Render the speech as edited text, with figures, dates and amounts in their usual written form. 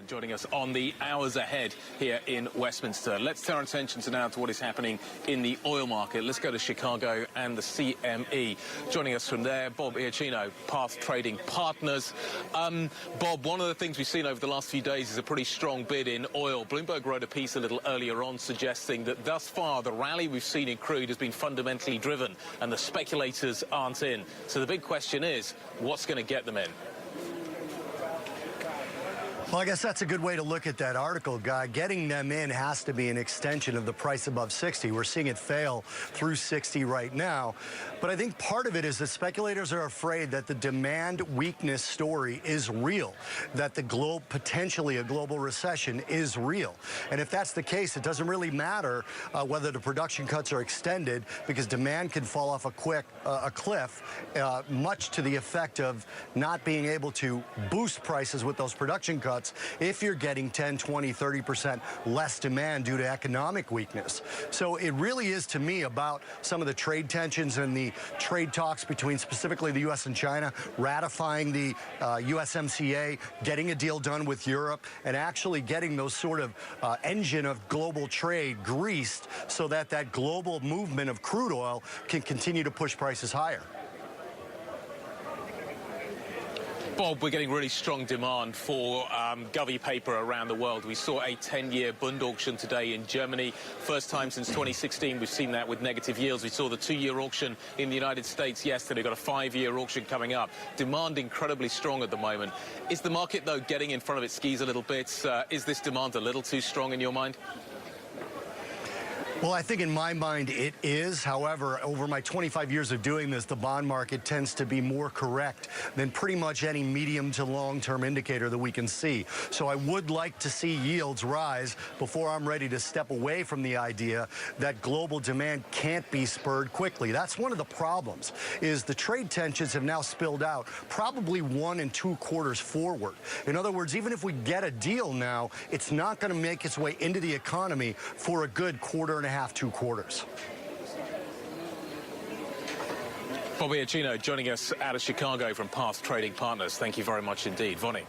and joining us on the hours ahead here in Westminster. Let's turn our attention now to what is happening in the oil market. Let's go to Chicago and the CME. Joining us from there, Bob Iaccino, Path Trading Partners. Bob, one of the things we've seen over the last few days is a pretty strong bid in oil. Bloomberg wrote a piece a little earlier on suggesting that thus far the rally we've seen in crude has been fundamentally driven and the speculators aren't in. So the big question is, what's going to get them in? Well, I guess that's a good way to look at that article, Guy. Getting them in has to be an extension of the price above 60. We're seeing it fail through 60 right now. But I think part of it is that speculators are afraid that the demand weakness story is real, that the potentially a global recession is real. And if that's the case, it doesn't really matter whether the production cuts are extended, because demand can fall off a cliff, much to the effect of not being able to boost prices with those production cuts if you're getting 10, 20, 30% less demand due to economic weakness. So it really is, to me, about some of the trade tensions and the trade talks between specifically the U.S. and China, ratifying the USMCA, getting a deal done with Europe, and actually getting those sort of engine of global trade greased so that that global movement of crude oil can continue to push prices higher. Bob, we're getting really strong demand for Govy paper around the world. We saw a 10-year Bund auction today in Germany. First time since 2016 we've seen that with negative yields. We saw the 2-year auction in the United States yesterday. Got a 5-year auction coming up. Demand incredibly strong at the moment. Is the market, though, getting in front of its skis a little bit? Is this demand a little too strong in your mind? Well, I think in my mind it is. However, over my 25 years of doing this, the bond market tends to be more correct than pretty much any medium to long-term indicator that we can see. So I would like to see yields rise before I'm ready to step away from the idea that global demand can't be spurred quickly. That's one of the problems, is the trade tensions have now spilled out probably 1 and 2 quarters forward. In other words, even if we get a deal now, it's not going to make its way into the economy for a good quarter and a half, 2 quarters. Bob Iaccino joining us out of Chicago from Path Trading Partners. Thank you very much indeed. Vonnie.